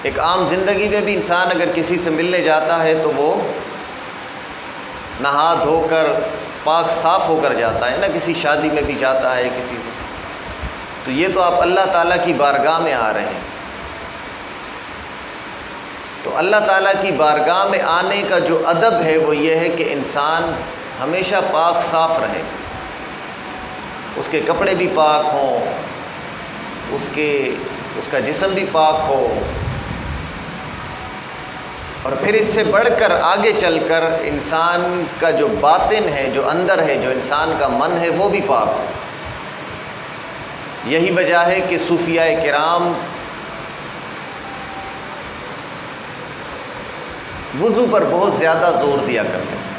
ایک عام زندگی میں بھی انسان اگر کسی سے ملنے جاتا ہے تو وہ نہا دھو کر پاک صاف ہو کر جاتا ہے نا، کسی شادی میں بھی جاتا ہے کسی کو، تو یہ تو آپ اللہ تعالیٰ کی بارگاہ میں آ رہے ہیں، تو اللہ تعالیٰ کی بارگاہ میں آنے کا جو ادب ہے وہ یہ ہے کہ انسان ہمیشہ پاک صاف رہے، اس کے کپڑے بھی پاک ہوں، اس کا جسم بھی پاک ہو، اور پھر اس سے بڑھ کر آگے چل کر انسان کا جو باطن ہے، جو اندر ہے، جو انسان کا من ہے، وہ بھی پاک ہو۔ یہی وجہ ہے کہ صوفیاء کرام وضو پر بہت زیادہ زور دیا کرتے تھے،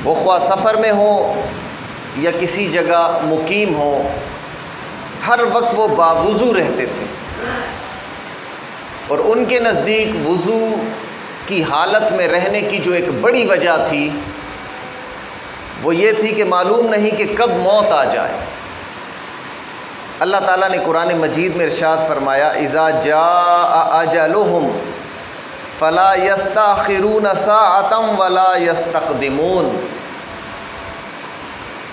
وہ خواہ سفر میں ہو یا کسی جگہ مقیم ہو، ہر وقت وہ باوضو رہتے تھے، اور ان کے نزدیک وضو کی حالت میں رہنے کی جو ایک بڑی وجہ تھی وہ یہ تھی کہ معلوم نہیں کہ کب موت آ جائے۔ اللہ تعالیٰ نے قرآن مجید میں ارشاد فرمایا اذا جاء اجلہم فلا یستاخرون ساعۃ ولا یستقدمون،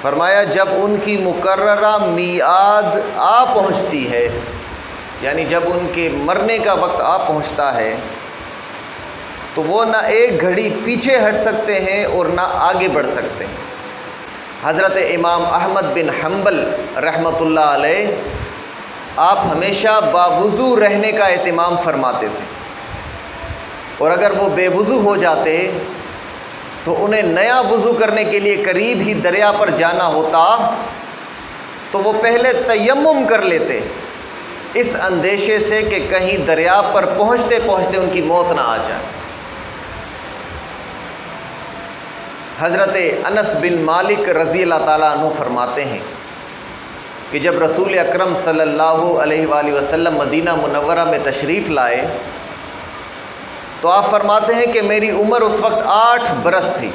فرمایا جب ان کی مقررہ میعاد آ پہنچتی ہے، یعنی جب ان کے مرنے کا وقت آ پہنچتا ہے تو وہ نہ ایک گھڑی پیچھے ہٹ سکتے ہیں اور نہ آگے بڑھ سکتے ہیں۔ حضرت امام احمد بن حنبل رحمۃ اللہ علیہ آپ ہمیشہ باوضو رہنے کا اہتمام فرماتے تھے، اور اگر وہ بے وضو ہو جاتے تو انہیں نیا وضو کرنے کے لیے قریب ہی دریا پر جانا ہوتا تو وہ پہلے تیمم کر لیتے، اس اندیشے سے کہ کہیں دریا پر پہنچتے پہنچتے ان کی موت نہ آ جائے۔ حضرت انس بن مالک رضی اللہ تعالیٰ عنہ فرماتے ہیں کہ جب رسول اکرم صلی اللہ علیہ وآلہ وسلم مدینہ منورہ میں تشریف لائے تو آپ فرماتے ہیں کہ میری عمر اس وقت 8 برس تھی۔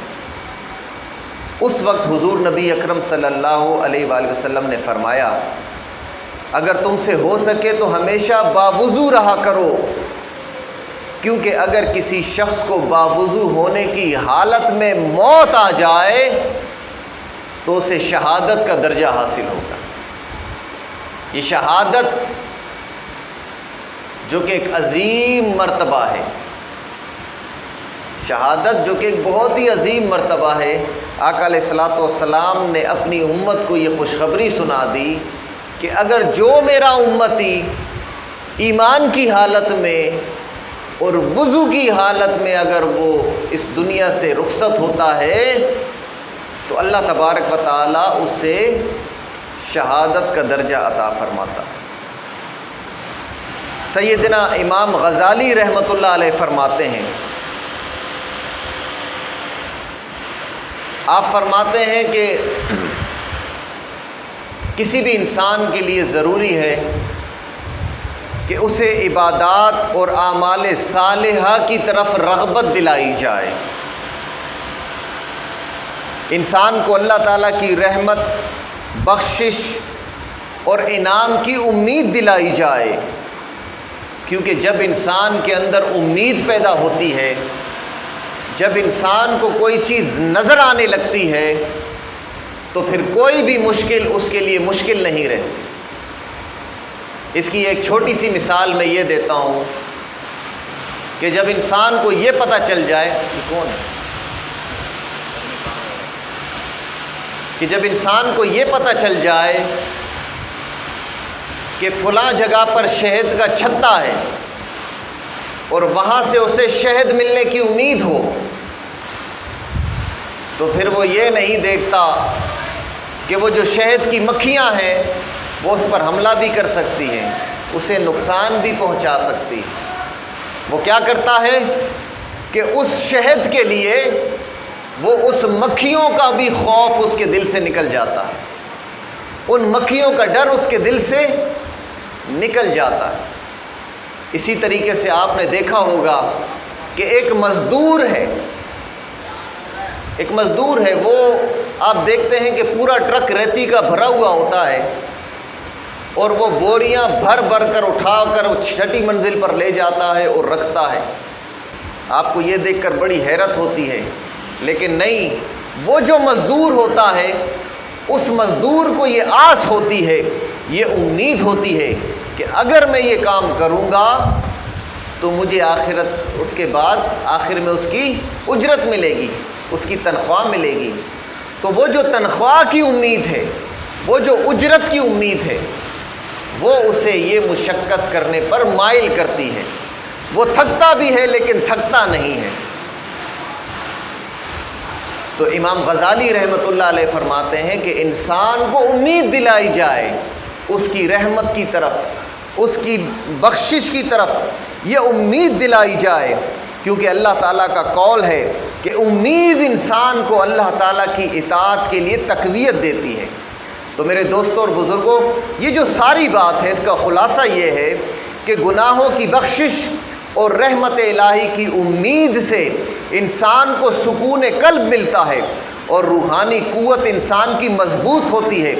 اس وقت حضور نبی اکرم صلی اللہ علیہ وآلہ وسلم نے فرمایا اگر تم سے ہو سکے تو ہمیشہ باوضو رہا کرو، کیونکہ اگر کسی شخص کو باوضو ہونے کی حالت میں موت آ جائے تو اسے شہادت کا درجہ حاصل ہوگا۔ یہ شہادت جو کہ ایک عظیم مرتبہ ہے، شہادت جو کہ ایک بہت ہی عظیم مرتبہ ہے، آقا علیہ الصلوۃ والسلام نے اپنی امت کو یہ خوشخبری سنا دی کہ اگر جو میرا امتی ایمان کی حالت میں اور وضو کی حالت میں اگر وہ اس دنیا سے رخصت ہوتا ہے تو اللہ تبارک و تعالیٰ اسے شہادت کا درجہ عطا فرماتا۔ سیدنا امام غزالی رحمۃ اللہ علیہ فرماتے ہیں، آپ فرماتے ہیں کہ کسی بھی انسان کے لیے ضروری ہے کہ اسے عبادات اور اعمال صالحہ کی طرف رغبت دلائی جائے، انسان کو اللہ تعالیٰ کی رحمت، بخشش اور انعام کی امید دلائی جائے، کیونکہ جب انسان کے اندر امید پیدا ہوتی ہے، جب انسان کو کوئی چیز نظر آنے لگتی ہے تو پھر کوئی بھی مشکل اس کے لیے مشکل نہیں رہتی۔ اس کی ایک چھوٹی سی مثال میں یہ دیتا ہوں کہ جب انسان کو یہ پتہ چل جائے کون ہے کہ جب انسان کو یہ پتہ چل جائے کہ فلاں جگہ پر شہد کا چھتا ہے اور وہاں سے اسے شہد ملنے کی امید ہو، تو پھر وہ یہ نہیں دیکھتا کہ وہ جو شہد کی مکھیاں ہیں وہ اس پر حملہ بھی کر سکتی ہیں، اسے نقصان بھی پہنچا سکتی ہے۔ وہ کیا کرتا ہے کہ اس شہد کے لیے وہ اس مکھیوں کا بھی خوف اس کے دل سے نکل جاتا ہے، ان مکھیوں کا ڈر اس کے دل سے نکل جاتا ہے۔ اسی طریقے سے آپ نے دیکھا ہوگا کہ ایک مزدور ہے وہ آپ دیکھتے ہیں کہ پورا ٹرک ریتی کا بھرا ہوا ہوتا ہے، اور وہ بوریاں بھر بھر کر اٹھا کر چھٹی منزل پر لے جاتا ہے اور رکھتا ہے۔ آپ کو یہ دیکھ کر بڑی حیرت ہوتی ہے، لیکن نہیں، وہ جو مزدور ہوتا ہے اس مزدور کو یہ آس ہوتی ہے، یہ امید ہوتی ہے کہ اگر میں یہ کام کروں گا تو مجھے آخرت اس کے بعد آخر میں اس کی اجرت ملے گی، اس کی تنخواہ ملے گی۔ تو وہ جو تنخواہ کی امید ہے، وہ جو اجرت کی امید ہے، وہ اسے یہ مشقت کرنے پر مائل کرتی ہے۔ وہ تھکتا بھی ہے لیکن تھکتا نہیں ہے۔ تو امام غزالی رحمۃ اللہ علیہ فرماتے ہیں کہ انسان کو امید دلائی جائے اس کی رحمت کی طرف، اس کی بخشش کی طرف، یہ امید دلائی جائے، کیونکہ اللہ تعالیٰ کا قول ہے کہ امید انسان کو اللہ تعالیٰ کی اطاعت کے لیے تقویت دیتی ہے۔ تو میرے دوستوں اور بزرگوں، یہ جو ساری بات ہے اس کا خلاصہ یہ ہے کہ گناہوں کی بخشش اور رحمت الہی کی امید سے انسان کو سکون قلب ملتا ہے اور روحانی قوت انسان کی مضبوط ہوتی ہے،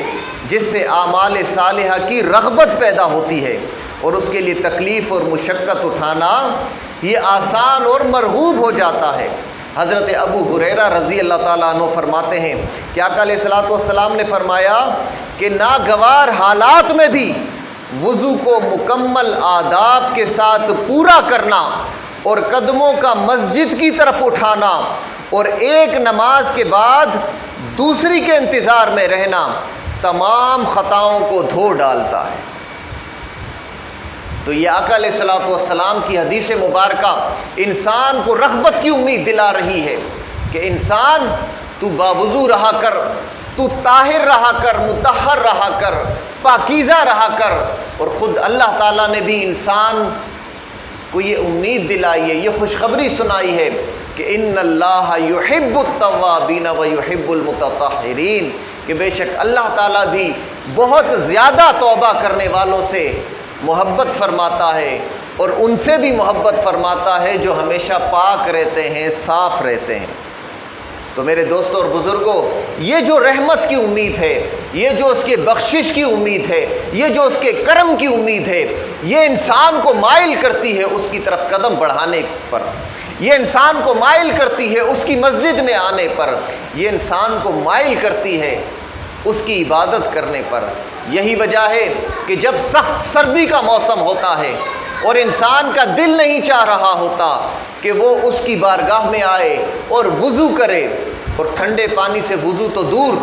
جس سے اعمال صالحہ کی رغبت پیدا ہوتی ہے اور اس کے لیے تکلیف اور مشقت اٹھانا یہ آسان اور مرغوب ہو جاتا ہے۔ حضرت ابو ہریرہ رضی اللہ تعالیٰ عنہ فرماتے ہیں کہ آقا علیہ الصلوۃ والسلام نے فرمایا کہ ناگوار حالات میں بھی وضو کو مکمل آداب کے ساتھ پورا کرنا اور قدموں کا مسجد کی طرف اٹھانا اور ایک نماز کے بعد دوسری کے انتظار میں رہنا تمام خطاؤں کو دھو ڈالتا ہے۔ تو یہ آقا علیہ الصلوۃ والسلام کی حدیث مبارکہ انسان کو رغبت کی امید دلا رہی ہے کہ انسان تو باوضو رہا کر، تو طاہر رہا کر، مطہر رہا کر، پاکیزہ رہا کر۔ اور خود اللہ تعالیٰ نے بھی انسان کو یہ امید دلائی ہے، یہ خوشخبری سنائی ہے کہ ان اللہ یحب التوابین ویحب المتطہرین، کہ بے شک اللہ تعالیٰ بھی بہت زیادہ توبہ کرنے والوں سے محبت فرماتا ہے اور ان سے بھی محبت فرماتا ہے جو ہمیشہ پاک رہتے ہیں، صاف رہتے ہیں۔ تو میرے دوستوں اور بزرگوں، یہ جو رحمت کی امید ہے، یہ جو اس کے بخشش کی امید ہے، یہ جو اس کے کرم کی امید ہے، یہ انسان کو مائل کرتی ہے اس کی طرف قدم بڑھانے پر، یہ انسان کو مائل کرتی ہے اس کی مسجد میں آنے پر، یہ انسان کو مائل کرتی ہے اس کی عبادت کرنے پر۔ یہی وجہ ہے کہ جب سخت سردی کا موسم ہوتا ہے اور انسان کا دل نہیں چاہ رہا ہوتا کہ وہ اس کی بارگاہ میں آئے اور وضو کرے، اور ٹھنڈے پانی سے وضو تو دور،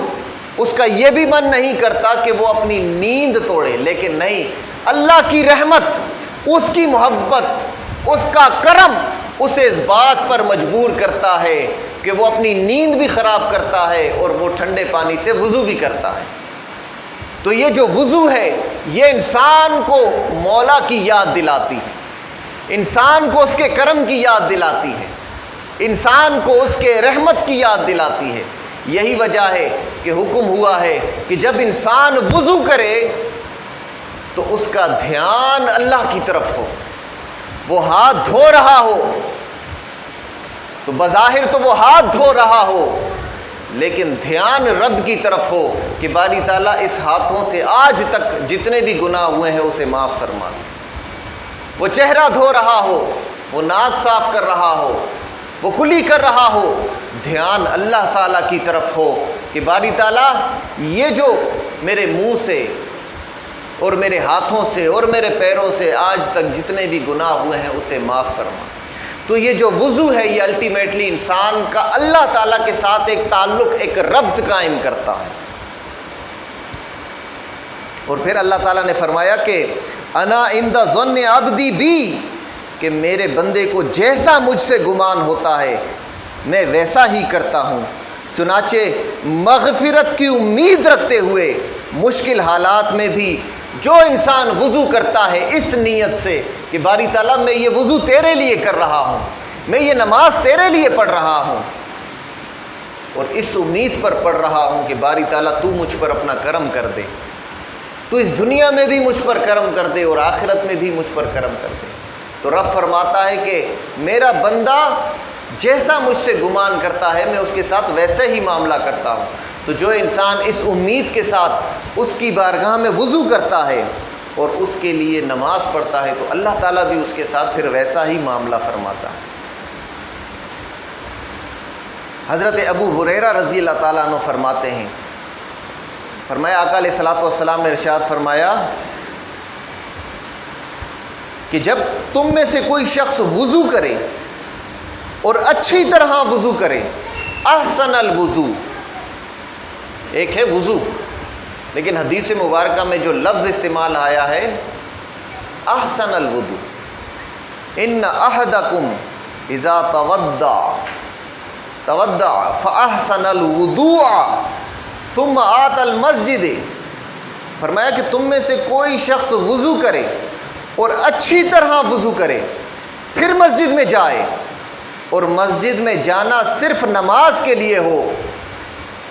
اس کا یہ بھی من نہیں کرتا کہ وہ اپنی نیند توڑے، لیکن نہیں، اللہ کی رحمت، اس کی محبت، اس کا کرم اسے اس بات پر مجبور کرتا ہے کہ وہ اپنی نیند بھی خراب کرتا ہے اور وہ ٹھنڈے پانی سے وضو بھی کرتا ہے۔ تو یہ جو وضو ہے یہ انسان کو مولا کی یاد دلاتی ہے، انسان کو اس کے کرم کی یاد دلاتی ہے، انسان کو اس کے رحمت کی یاد دلاتی ہے۔ یہی وجہ ہے کہ حکم ہوا ہے کہ جب انسان وضو کرے تو اس کا دھیان اللہ کی طرف ہو، وہ ہاتھ دھو رہا ہو تو بظاہر تو وہ ہاتھ دھو رہا ہو، لیکن دھیان رب کی طرف ہو کہ باری تعالیٰ اس ہاتھوں سے آج تک جتنے بھی گناہ ہوئے ہیں اسے معاف فرما دے۔ وہ چہرہ دھو رہا ہو، وہ ناک صاف کر رہا ہو، وہ کلی کر رہا ہو، دھیان اللہ تعالیٰ کی طرف ہو کہ باری تعالیٰ یہ جو میرے منہ سے اور میرے ہاتھوں سے اور میرے پیروں سے آج تک جتنے بھی گناہ ہوئے ہیں اسے معاف فرما۔ تو یہ جو وضو ہے یہ الٹیمیٹلی انسان کا اللہ تعالیٰ کے ساتھ ایک تعلق، ایک ربط قائم کرتا ہے۔ اور پھر اللہ تعالیٰ نے فرمایا کہ انا عند ظن عبدی بی، کہ میرے بندے کو جیسا مجھ سے گمان ہوتا ہے میں ویسا ہی کرتا ہوں۔ چنانچہ مغفرت کی امید رکھتے ہوئے مشکل حالات میں بھی جو انسان وضو کرتا ہے اس نیت سے کہ باری تعالیٰ میں یہ وضو تیرے لیے کر رہا ہوں، میں یہ نماز تیرے لیے پڑھ رہا ہوں، اور اس امید پر پڑھ رہا ہوں کہ باری تعالیٰ تو مجھ پر اپنا کرم کر دے، تو اس دنیا میں بھی مجھ پر کرم کر دے اور آخرت میں بھی مجھ پر کرم کر دے۔ تو رب فرماتا ہے کہ میرا بندہ جیسا مجھ سے گمان کرتا ہے میں اس کے ساتھ ویسے ہی معاملہ کرتا ہوں۔ تو جو انسان اس امید کے ساتھ اس کی بارگاہ میں وضو کرتا ہے اور اس کے لیے نماز پڑھتا ہے تو اللہ تعالیٰ بھی اس کے ساتھ پھر ویسا ہی معاملہ فرماتا ہے۔ حضرت ابو ہریرہ رضی اللہ تعالیٰ عنہ فرماتے ہیں، فرمایا آقا علیہ الصلوۃ والسلام نے ارشاد فرمایا کہ جب تم میں سے کوئی شخص وضو کرے اور اچھی طرح وضو کرے، احسن الوضو، ایک ہے وضو، لیکن حدیث مبارکہ میں جو لفظ استعمال آیا ہے احسن الوضو، ان احدکم اذا تودع فاحسن الوضوء ثم آتى المسجد، فرمایا کہ تم میں سے کوئی شخص وضو کرے اور اچھی طرح وضو کرے، پھر مسجد میں جائے، اور مسجد میں جانا صرف نماز کے لیے ہو،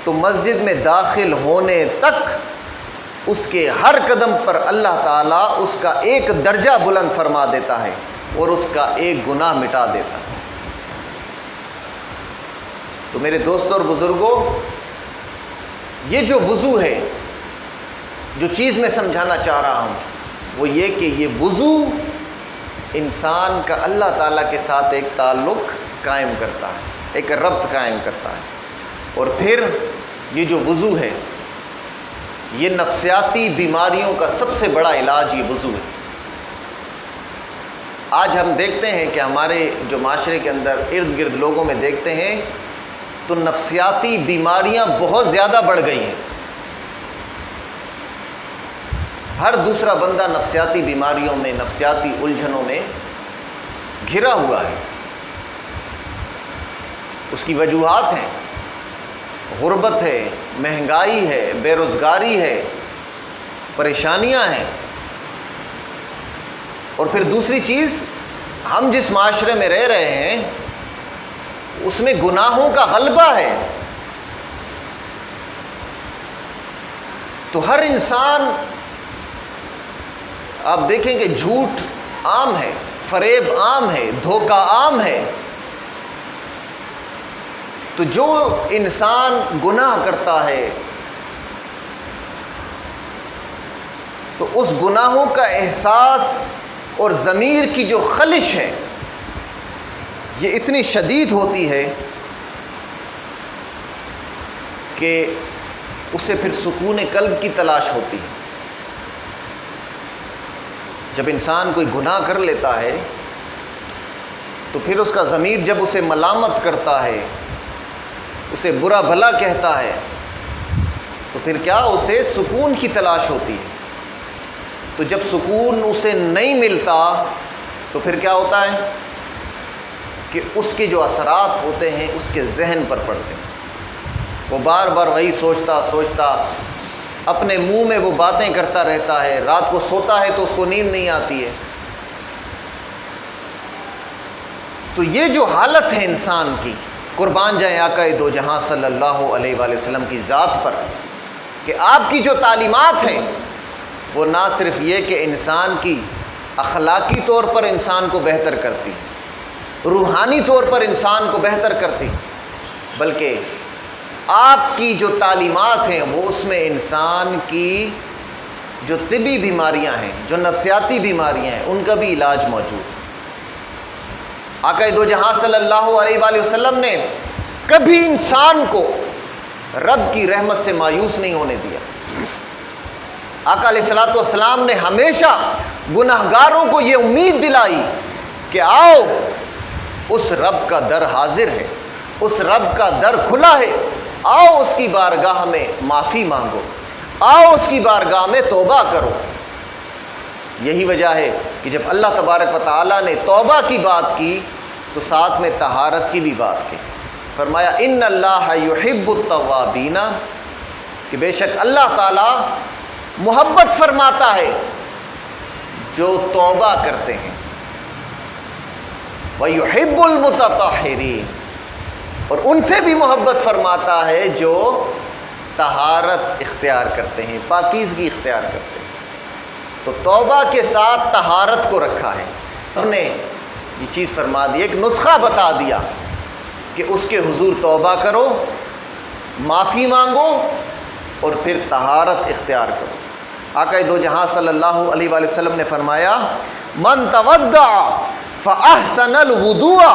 تو مسجد میں داخل ہونے تک اس کے ہر قدم پر اللہ تعالیٰ اس کا ایک درجہ بلند فرما دیتا ہے اور اس کا ایک گناہ مٹا دیتا ہے۔ تو میرے دوستوں اور بزرگوں، یہ جو وضو ہے، جو چیز میں سمجھانا چاہ رہا ہوں وہ یہ کہ یہ وضو انسان کا اللہ تعالیٰ کے ساتھ ایک تعلق قائم کرتا ہے، ایک ربط قائم کرتا ہے، اور پھر یہ جو وضو ہے یہ نفسیاتی بیماریوں کا سب سے بڑا علاج یہ وضو ہے۔ آج ہم دیکھتے ہیں کہ ہمارے جو معاشرے کے اندر ارد گرد لوگوں میں دیکھتے ہیں تو نفسیاتی بیماریاں بہت زیادہ بڑھ گئی ہیں۔ ہر دوسرا بندہ نفسیاتی بیماریوں میں، نفسیاتی الجھنوں میں گھرا ہوا ہے۔ اس کی وجوہات ہیں، غربت ہے، مہنگائی ہے، بے روزگاری ہے، پریشانیاں ہیں، اور پھر دوسری چیز، ہم جس معاشرے میں رہ رہے ہیں اس میں گناہوں کا غلبہ ہے۔ تو ہر انسان، آپ دیکھیں کہ جھوٹ عام ہے، فریب عام ہے، دھوکہ عام ہے۔ تو جو انسان گناہ کرتا ہے تو اس گناہوں کا احساس اور ضمیر کی جو خلش ہے یہ اتنی شدید ہوتی ہے کہ اسے پھر سکون قلب کی تلاش ہوتی ہے۔ جب انسان کوئی گناہ کر لیتا ہے تو پھر اس کا ضمیر جب اسے ملامت کرتا ہے، اسے برا بھلا کہتا ہے، تو پھر کیا اسے سکون کی تلاش ہوتی ہے۔ تو جب سکون اسے نہیں ملتا تو پھر کیا ہوتا ہے کہ اس کے جو اثرات ہوتے ہیں اس کے ذہن پر پڑتے ہیں۔ وہ بار بار وہی سوچتا اپنے منہ میں وہ باتیں کرتا رہتا ہے، رات کو سوتا ہے تو اس کو نیند نہیں آتی ہے۔ تو یہ جو حالت ہے انسان کی، قربان جائیں آقا دو جہاں صلی اللہ علیہ وآلہ وسلم کی ذات پر، کہ آپ کی جو تعلیمات ہیں وہ نہ صرف یہ کہ انسان کی اخلاقی طور پر انسان کو بہتر کرتی، روحانی طور پر انسان کو بہتر کرتی، بلکہ آپ کی جو تعلیمات ہیں وہ اس میں انسان کی جو طبی بیماریاں ہیں، جو نفسیاتی بیماریاں ہیں، ان کا بھی علاج موجود ہے۔ آقا دو جہاں صلی اللہ علیہ وآلہ وسلم نے کبھی انسان کو رب کی رحمت سے مایوس نہیں ہونے دیا۔ آقا علیہ الصلوۃ والسلام نے ہمیشہ گناہگاروں کو یہ امید دلائی کہ آؤ، اس رب کا در حاضر ہے، اس رب کا در کھلا ہے، آؤ اس کی بارگاہ میں معافی مانگو، آؤ اس کی بارگاہ میں توبہ کرو۔ یہی وجہ ہے کہ جب اللہ تبارک و تعالیٰ نے توبہ کی بات کی تو ساتھ میں طہارت کی بھی بات کی۔ فرمایا ان اللہ یحب التوابین، کہ بے شک اللہ تعالیٰ محبت فرماتا ہے جو توبہ کرتے ہیں، وَيُحِبُّ الْمُتَطَہِّرِينَ، اور ان سے بھی محبت فرماتا ہے جو طہارت اختیار کرتے ہیں، پاکیزگی اختیار کرتے ہیں۔ تو توبہ کے ساتھ طہارت کو رکھا ہے۔ ہم نے یہ چیز فرما دی، ایک نسخہ بتا دیا کہ اس کے حضور توبہ کرو، معافی مانگو اور پھر طہارت اختیار کرو۔ آقا دو جہاں صلی اللہ علیہ وآلہ وسلم نے فرمایا من تودع فاحسن الوضوء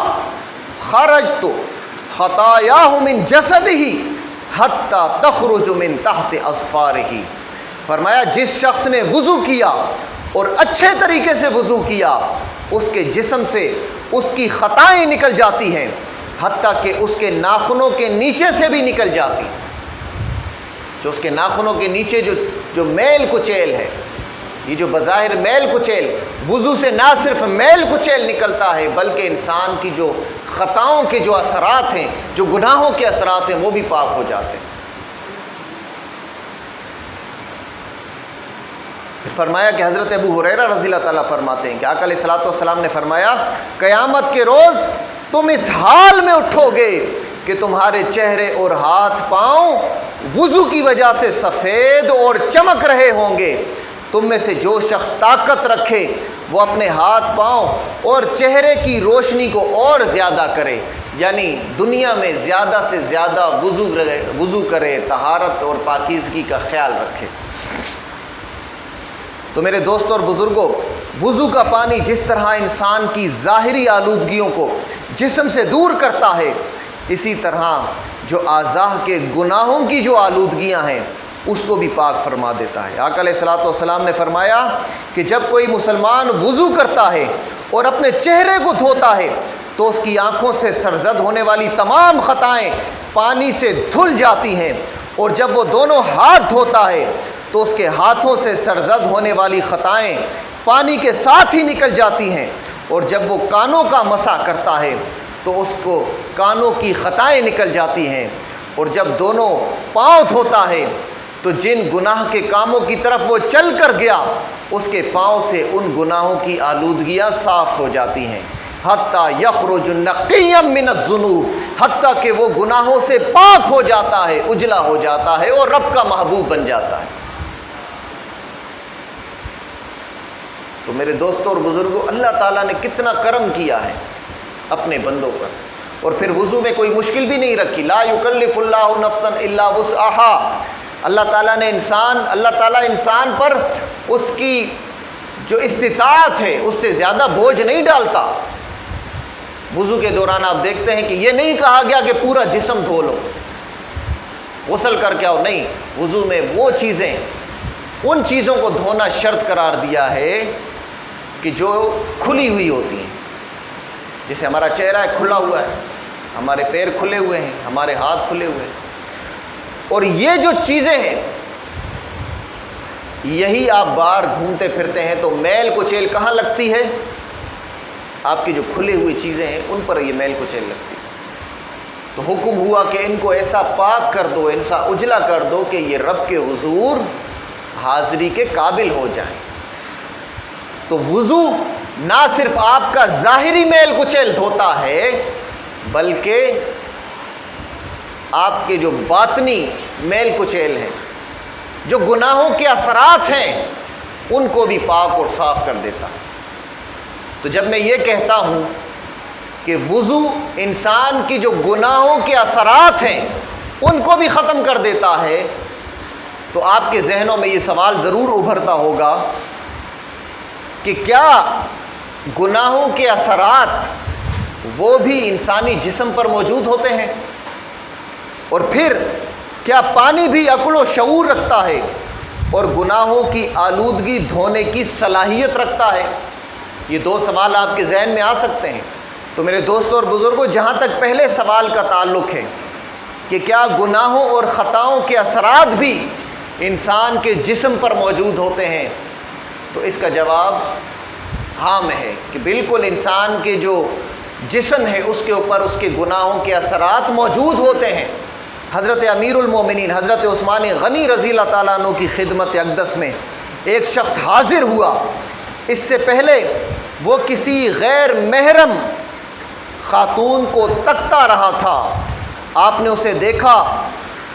خرجت خطاياه من جسده حتى تخرج من تحت اظفاره، فرمایا جس شخص نے وضو کیا اور اچھے طریقے سے وضو کیا اس کے جسم سے اس کی خطائیں نکل جاتی ہیں، حتیٰ کہ اس کے ناخنوں کے نیچے سے بھی نکل جاتی، جو اس کے ناخنوں کے نیچے جو میل کچیل ہے، یہ جو بظاہر میل کچیل، وضو سے نہ صرف میل کچیل نکلتا ہے بلکہ انسان کی جو خطاؤں کے جو اثرات ہیں، جو گناہوں کے اثرات ہیں، وہ بھی پاک ہو جاتے ہیں۔ فرمایا کہ حضرت ابو ہریرہ رضی اللہ تعالیٰ فرماتے ہیں کہ آقا علیہ الصلوۃ والسلام نے فرمایا قیامت کے روز تم اس حال میں اٹھو گے کہ تمہارے چہرے اور ہاتھ پاؤں وضو کی وجہ سے سفید اور چمک رہے ہوں گے۔ تم میں سے جو شخص طاقت رکھے وہ اپنے ہاتھ پاؤں اور چہرے کی روشنی کو اور زیادہ کرے، یعنی دنیا میں زیادہ سے زیادہ وضو کرے، طہارت اور پاکیزگی کا خیال رکھے۔ تو میرے دوستوں اور بزرگوں، وضو کا پانی جس طرح انسان کی ظاہری آلودگیوں کو جسم سے دور کرتا ہے، اسی طرح جو اعضاء کے گناہوں کی جو آلودگیاں ہیں اس کو بھی پاک فرما دیتا ہے۔ آقا علیہ الصلوۃ والسلام نے فرمایا کہ جب کوئی مسلمان وضو کرتا ہے اور اپنے چہرے کو دھوتا ہے تو اس کی آنکھوں سے سرزد ہونے والی تمام خطائیں پانی سے دھل جاتی ہیں، اور جب وہ دونوں ہاتھ دھوتا ہے تو اس کے ہاتھوں سے سرزد ہونے والی خطائیں پانی کے ساتھ ہی نکل جاتی ہیں، اور جب وہ کانوں کا مسح کرتا ہے تو اس کو کانوں کی خطائیں نکل جاتی ہیں، اور جب دونوں پاؤں دھوتا ہے تو جن گناہ کے کاموں کی طرف وہ چل کر گیا اس کے پاؤں سے ان گناہوں کی آلودگیاں صاف ہو جاتی ہیں، حتیٰ یخرج نقیا من الذنوب، حتیٰ کہ وہ گناہوں سے پاک ہو جاتا ہے، اجلا ہو جاتا ہے اور رب کا محبوب بن جاتا ہے۔ تو میرے دوستوں اور بزرگوں، اللہ تعالیٰ نے کتنا کرم کیا ہے اپنے بندوں پر، اور پھر وضو میں کوئی مشکل بھی نہیں رکھی۔ لا یکلف اللہ نفسا الا وسعہا، اللہ تعالیٰ انسان پر اس کی جو استطاعت ہے اس سے زیادہ بوجھ نہیں ڈالتا۔ وضو کے دوران آپ دیکھتے ہیں کہ یہ نہیں کہا گیا کہ پورا جسم دھو لو، غسل کر کے آؤ، نہیں، وضو میں وہ چیزیں، ان چیزوں کو دھونا شرط قرار دیا ہے کہ جو کھلی ہوئی ہوتی ہیں، جیسے ہمارا چہرہ ہے کھلا ہوا ہے، ہمارے پیر کھلے ہوئے ہیں، ہمارے ہاتھ کھلے ہوئے ہیں، اور یہ جو چیزیں ہیں یہی آپ باہر گھومتے پھرتے ہیں تو میل کچیل کہاں لگتی ہے؟ آپ کی جو کھلی ہوئی چیزیں ہیں ان پر یہ میل کچیل لگتی ہے۔ تو حکم ہوا کہ ان کو ایسا پاک کر دو، ایسا اجلا کر دو کہ یہ رب کے حضور حاضری کے قابل ہو جائیں۔ تو وضو نہ صرف آپ کا ظاہری میل کچیل دھوتا ہے بلکہ آپ کے جو باطنی میل کچیل ہیں، جو گناہوں کے اثرات ہیں، ان کو بھی پاک اور صاف کر دیتا ہے۔ تو جب میں یہ کہتا ہوں کہ وضو انسان کی جو گناہوں کے اثرات ہیں ان کو بھی ختم کر دیتا ہے، تو آپ کے ذہنوں میں یہ سوال ضرور ابھرتا ہوگا کہ کیا گناہوں کے اثرات وہ بھی انسانی جسم پر موجود ہوتے ہیں؟ اور پھر کیا پانی بھی عقل و شعور رکھتا ہے اور گناہوں کی آلودگی دھونے کی صلاحیت رکھتا ہے؟ یہ دو سوال آپ کے ذہن میں آ سکتے ہیں۔ تو میرے دوستوں اور بزرگوں، جہاں تک پہلے سوال کا تعلق ہے کہ کیا گناہوں اور خطاؤں کے اثرات بھی انسان کے جسم پر موجود ہوتے ہیں، تو اس کا جواب ہاں میں ہے کہ بالکل انسان کے جو جسم ہے اس کے اوپر اس کے گناہوں کے اثرات موجود ہوتے ہیں۔ حضرت امیر المومنین حضرت عثمان غنی رضی اللہ تعالیٰ عنہ کی خدمت اقدس میں ایک شخص حاضر ہوا۔ اس سے پہلے وہ کسی غیر محرم خاتون کو تکتا رہا تھا۔ آپ نے اسے دیکھا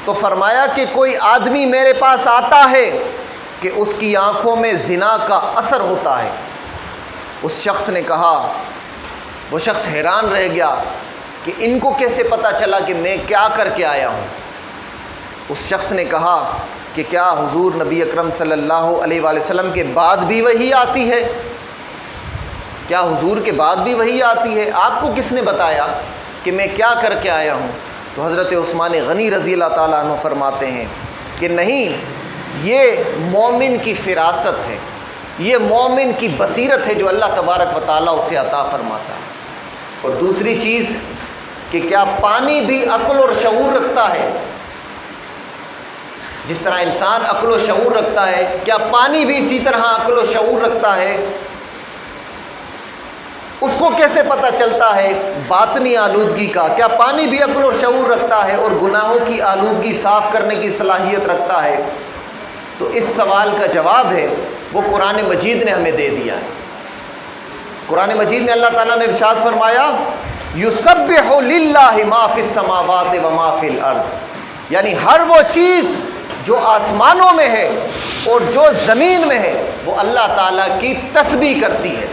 تو فرمایا کہ کوئی آدمی میرے پاس آتا ہے کہ اس کی آنکھوں میں زنا کا اثر ہوتا ہے۔ اس شخص نے کہا، وہ شخص حیران رہ گیا کہ ان کو کیسے پتہ چلا کہ میں کیا کر کے آیا ہوں۔ اس شخص نے کہا کہ کیا حضور نبی اکرم صلی اللہ علیہ وآلہ وسلم کے بعد بھی وحی آتی ہے؟ کیا حضور کے بعد بھی وحی آتی ہے؟ آپ کو کس نے بتایا کہ میں کیا کر کے آیا ہوں؟ تو حضرت عثمان غنی رضی اللہ تعالیٰ عنہ فرماتے ہیں کہ نہیں، یہ مومن کی فراست ہے، یہ مومن کی بصیرت ہے جو اللہ تبارک و تعالیٰ اسے عطا فرماتا ہے۔ اور دوسری چیز کہ کیا پانی بھی عقل اور شعور رکھتا ہے؟ جس طرح انسان عقل و شعور رکھتا ہے، کیا پانی بھی اسی طرح عقل و شعور رکھتا ہے؟ اس کو کیسے پتہ چلتا ہے باطنی آلودگی کا؟ کیا پانی بھی عقل اور شعور رکھتا ہے اور گناہوں کی آلودگی صاف کرنے کی صلاحیت رکھتا ہے؟ تو اس سوال کا جواب ہے وہ قرآن مجید نے ہمیں دے دیا ہے۔ قرآن مجید میں اللہ تعالیٰ نے ارشاد فرمایا یسبح للہ ما فی السماوات و ما فی الارض، یعنی ہر وہ چیز جو آسمانوں میں ہے اور جو زمین میں ہے وہ اللہ تعالیٰ کی تسبیح کرتی ہے۔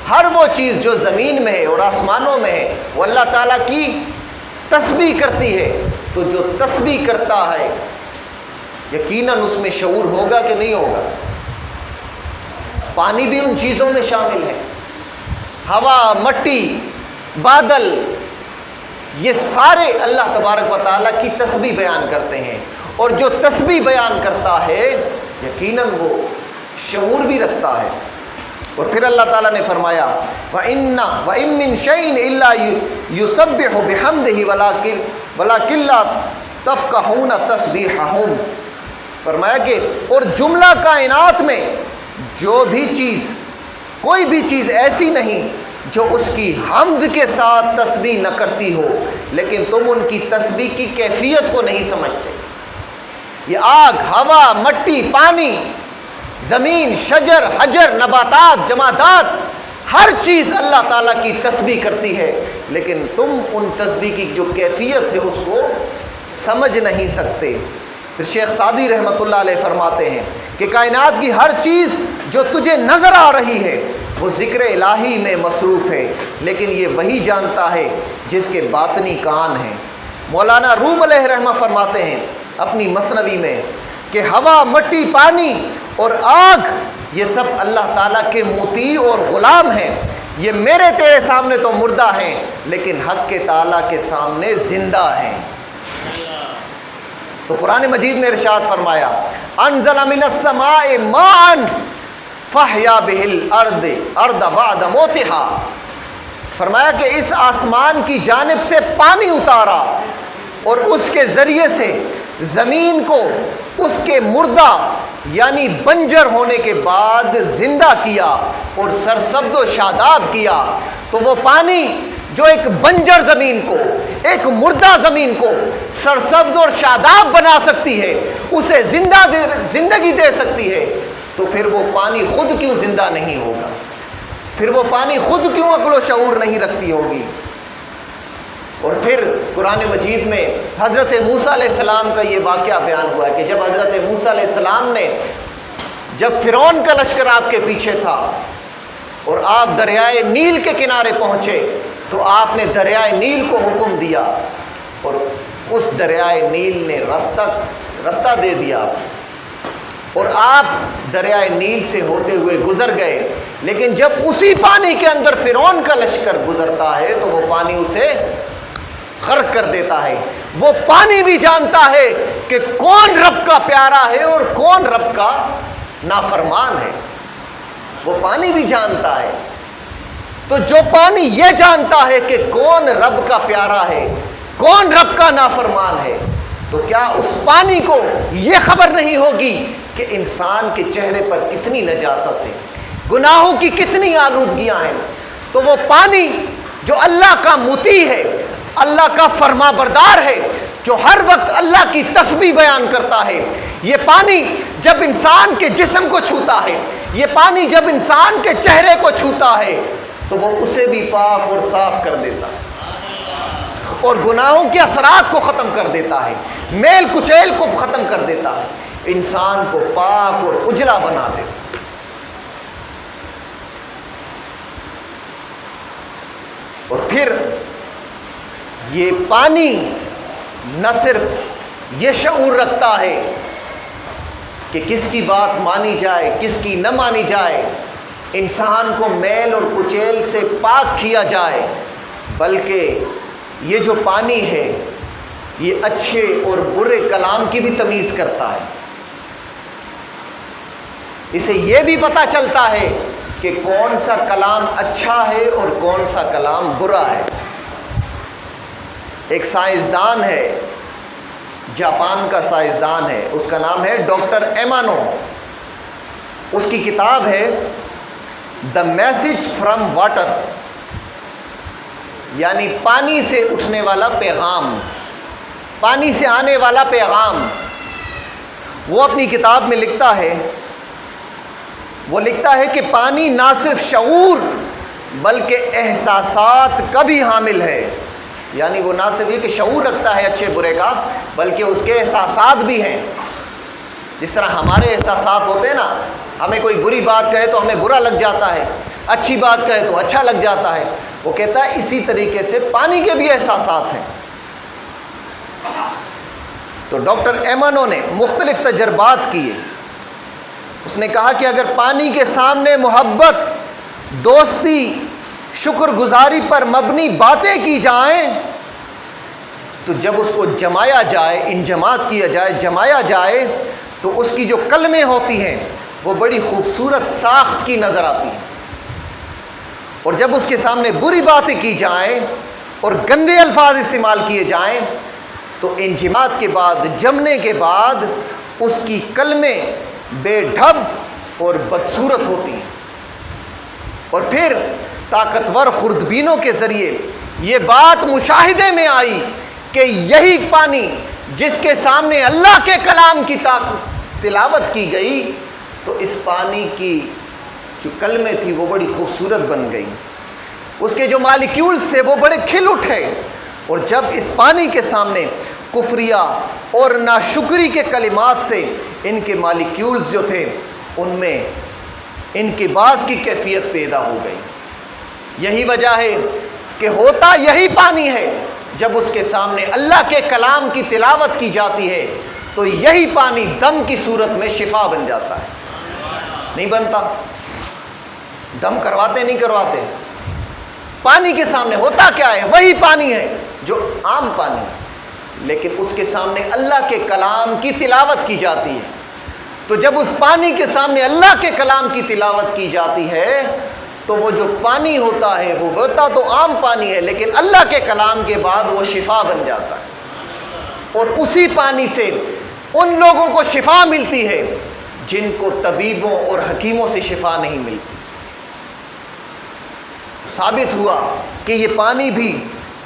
ہر وہ چیز جو زمین میں ہے اور آسمانوں میں ہے وہ اللہ تعالیٰ کی تسبیح کرتی ہے۔ تو جو تسبیح کرتا ہے یقیناً اس میں شعور ہوگا کہ نہیں ہوگا؟ پانی بھی ان چیزوں میں شامل ہے، ہوا، مٹی، بادل، یہ سارے اللہ تبارک و تعالیٰ کی تسبیح بیان کرتے ہیں، اور جو تسبیح بیان کرتا ہے یقیناً وہ شعور بھی رکھتا ہے۔ اور پھر اللہ تعالیٰ نے فرمایا وَإِن مِّن شَيْءٍ إِلَّا يُسَبِّحُ بِحَمْدِهِ وَلَٰكِن لَّا تَفْقَهُونَ تَسْبِيحَهُمْ، فرمایا کہ اور جملہ کائنات میں جو بھی چیز، کوئی بھی چیز ایسی نہیں جو اس کی حمد کے ساتھ تسبیح نہ کرتی ہو، لیکن تم ان کی تسبیح کی کیفیت کو نہیں سمجھتے۔ یہ آگ، ہوا، مٹی، پانی، زمین، شجر، حجر، نباتات، جمادات، ہر چیز اللہ تعالیٰ کی تسبیح کرتی ہے، لیکن تم ان تسبیح کی جو کیفیت ہے اس کو سمجھ نہیں سکتے۔ پھر شیخ سعدی رحمۃ اللہ علیہ فرماتے ہیں کہ کائنات کی ہر چیز جو تجھے نظر آ رہی ہے وہ ذکر الہی میں مصروف ہے، لیکن یہ وہی جانتا ہے جس کے باطنی کان ہیں۔ مولانا روم علیہ رحمہ فرماتے ہیں اپنی مثنوی میں کہ ہوا، مٹی، پانی اور آگ یہ سب اللہ تعالیٰ کے مطیع اور غلام ہیں، یہ میرے تیرے سامنے تو مردہ ہیں لیکن حق کے تعالیٰ کے سامنے زندہ ہیں۔ تو قرآن مجید میں ارشاد فرمایا انزل من السماء ماء فاحیا بہ الارض بعد موتها، فرمایا کہ اس آسمان کی جانب سے پانی اتارا اور اس کے ذریعے سے زمین کو اس کے مردہ یعنی بنجر ہونے کے بعد زندہ کیا اور سرسبز و شاداب کیا۔ تو وہ پانی جو ایک بنجر زمین کو، ایک مردہ زمین کو سرسبز اور شاداب بنا سکتی ہے، اسے زندگی دے سکتی ہے، تو پھر وہ پانی خود کیوں زندہ نہیں ہوگا؟ پھر وہ پانی خود کیوں عقل و شعور نہیں رکھتی ہوگی؟ اور پھر قرآن مجید میں حضرت موسیٰ علیہ السلام کا یہ واقعہ بیان ہوا ہے کہ جب حضرت موسیٰ علیہ السلام نے، جب فرعون کا لشکر آپ کے پیچھے تھا اور آپ دریائے نیل کے کنارے پہنچے تو آپ نے دریائے نیل کو حکم دیا اور اس دریائے نیل نے رستہ دے دیا اور آپ دریائے نیل سے ہوتے ہوئے گزر گئے، لیکن جب اسی پانی کے اندر فرعون کا لشکر گزرتا ہے تو وہ پانی اسے غرق کر دیتا ہے۔ وہ پانی بھی جانتا ہے کہ کون رب کا پیارا ہے اور کون رب کا نافرمان ہے، وہ پانی بھی جانتا ہے۔ تو جو پانی یہ جانتا ہے کہ کون رب کا پیارا ہے، کون رب کا نافرمان ہے، تو کیا اس پانی کو یہ خبر نہیں ہوگی کہ انسان کے چہرے پر کتنی نجاست ہے، گناہوں کی کتنی آلودگیاں ہیں؟ تو وہ پانی جو اللہ کا مطیع ہے، اللہ کا فرما بردار ہے، جو ہر وقت اللہ کی تسبیح بیان کرتا ہے، یہ پانی جب انسان کے جسم کو چھوتا ہے، یہ پانی جب انسان کے چہرے کو چھوتا ہے تو وہ اسے بھی پاک اور صاف کر دیتا ہے اور گناہوں کے اثرات کو ختم کر دیتا ہے، میل کچیل کو ختم کر دیتا ہے، انسان کو پاک اور اجلا بنا دیتا ہے۔ اور پھر یہ پانی نہ صرف یہ شعور رکھتا ہے کہ کس کی بات مانی جائے کس کی نہ مانی جائے، انسان کو میل اور کچیل سے پاک کیا جائے، بلکہ یہ جو پانی ہے یہ اچھے اور برے کلام کی بھی تمیز کرتا ہے۔ اسے یہ بھی پتہ چلتا ہے کہ کون سا کلام اچھا ہے اور کون سا کلام برا ہے۔ ایک سائنسدان ہے، جاپان کا سائنسدان ہے، اس کا نام ہے ڈاکٹر ایمانو۔ اس کی کتاب ہے دا میسج فرام واٹر، یعنی پانی سے اٹھنے والا پیغام، پانی سے آنے والا پیغام۔ وہ اپنی کتاب میں لکھتا ہے کہ پانی نہ صرف شعور بلکہ احساسات کا بھی حامل ہے، یعنی وہ نہ صرف یہ کہ شعور رکھتا ہے اچھے برے کا، بلکہ اس کے احساسات بھی ہیں۔ جس طرح ہمارے احساسات ہوتے ہیں نا، ہمیں کوئی بری بات کہے تو ہمیں برا لگ جاتا ہے، اچھی بات کہے تو اچھا لگ جاتا ہے۔ وہ کہتا ہے اسی طریقے سے پانی کے بھی احساسات ہیں۔ تو ڈاکٹر ایمانو نے مختلف تجربات کیے۔ اس نے کہا کہ اگر پانی کے سامنے محبت، دوستی، شکر گزاری پر مبنی باتیں کی جائیں تو جب اس کو جمایا جائے، انجماعت کیا جائے، جمایا جائے، تو اس کی جو کلمیں ہوتی ہیں وہ بڑی خوبصورت ساخت کی نظر آتی ہیں، اور جب اس کے سامنے بری باتیں کی جائیں اور گندے الفاظ استعمال کیے جائیں تو انجماعت کے بعد، جمنے کے بعد اس کی کلمیں بے ڈھب اور بدصورت ہوتی ہیں۔ اور پھر طاقتور خوردبینوں کے ذریعے یہ بات مشاہدے میں آئی کہ یہی پانی جس کے سامنے اللہ کے کلام کی تلاوت کی گئی تو اس پانی کی جو کلمیں تھی وہ بڑی خوبصورت بن گئی، اس کے جو مالیکیولز تھے وہ بڑے کھل اٹھے، اور جب اس پانی کے سامنے کفریہ اور ناشکری کے کلمات سے ان کے مالیکیولز جو تھے ان میں انقباض کی کیفیت پیدا ہو گئی۔ یہی وجہ ہے کہ ہوتا یہی پانی ہے، جب اس کے سامنے اللہ کے کلام کی تلاوت کی جاتی ہے تو یہی پانی دم کی صورت میں شفا بن جاتا ہے۔ نہیں بنتا؟ دم کرواتے نہیں کرواتے؟ پانی کے سامنے ہوتا کیا ہے؟ وہی پانی ہے جو عام پانی ہے، لیکن اس کے سامنے اللہ کے کلام کی تلاوت کی جاتی ہے، تو جب اس پانی کے سامنے اللہ کے کلام کی تلاوت کی جاتی ہے تو وہ جو پانی ہوتا ہے وہ ہوتا تو عام پانی ہے، لیکن اللہ کے کلام کے بعد وہ شفا بن جاتا ہے، اور اسی پانی سے ان لوگوں کو شفا ملتی ہے جن کو طبیبوں اور حکیموں سے شفا نہیں ملتی۔ ثابت ہوا کہ یہ پانی بھی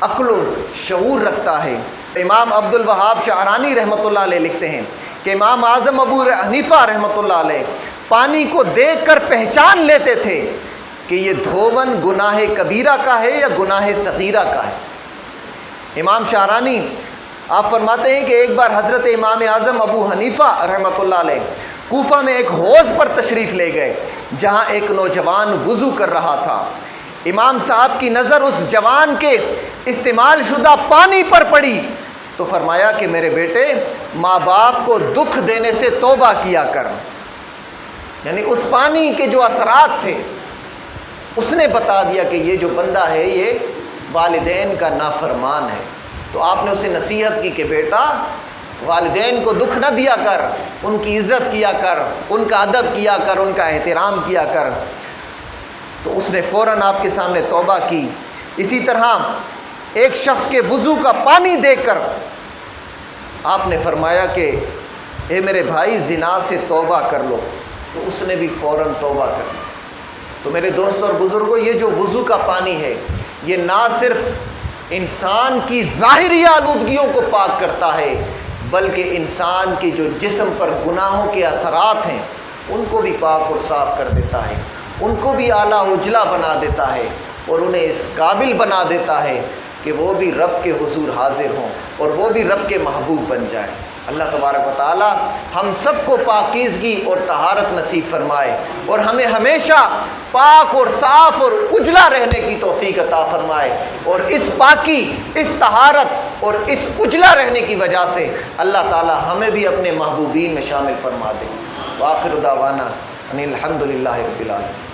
عقل و شعور رکھتا ہے۔ امام عبد الوہاب شعرانی رحمۃ اللہ علیہ لکھتے ہیں کہ امام اعظم ابو حنیفہ رحمۃ اللہ علیہ پانی کو دیکھ کر پہچان لیتے تھے کہ یہ دھون گناہ کبیرہ کا ہے یا گناہ صغیرہ کا ہے۔ امام شعرانی آپ فرماتے ہیں کہ ایک بار حضرت امام اعظم ابو حنیفہ رحمۃ اللہ علیہ کوفہ میں ایک حوض پر تشریف لے گئے جہاں ایک نوجوان وضو کر رہا تھا۔ امام صاحب کی نظر اس جوان کے استعمال شدہ پانی پر پڑی تو فرمایا کہ میرے بیٹے، ماں باپ کو دکھ دینے سے توبہ کیا کر۔ یعنی اس پانی کے جو اثرات تھے اس نے بتا دیا کہ یہ جو بندہ ہے یہ والدین کا نافرمان ہے۔ تو آپ نے اسے نصیحت کی کہ بیٹا، والدین کو دکھ نہ دیا کر، ان کی عزت کیا کر، ان کا ادب کیا کر، ان کا احترام کیا کر۔ تو اس نے فوراً آپ کے سامنے توبہ کی۔ اسی طرح ایک شخص کے وضو کا پانی دیکھ کر آپ نے فرمایا کہ اے میرے بھائی، زنا سے توبہ کر لو، تو اس نے بھی فوراً توبہ کر لی۔ تو میرے دوستوں اور بزرگوں، یہ جو وضو کا پانی ہے یہ نہ صرف انسان کی ظاہری آلودگیوں کو پاک کرتا ہے بلکہ انسان کی جو جسم پر گناہوں کے اثرات ہیں ان کو بھی پاک اور صاف کر دیتا ہے، ان کو بھی اعلیٰ اجلا بنا دیتا ہے، اور انہیں اس قابل بنا دیتا ہے کہ وہ بھی رب کے حضور حاضر ہوں اور وہ بھی رب کے محبوب بن جائیں۔ اللہ تبارک و تعالی ہم سب کو پاکیزگی اور طہارت نصیب فرمائے، اور ہمیں ہمیشہ پاک اور صاف اور اجلا رہنے کی توفیق عطا فرمائے، اور اس پاکی، اس طہارت اور اس اجلا رہنے کی وجہ سے اللہ تعالی ہمیں بھی اپنے محبوبین میں شامل فرما دے۔ وآخر دعوانا ان الحمد للہ رب العالمین۔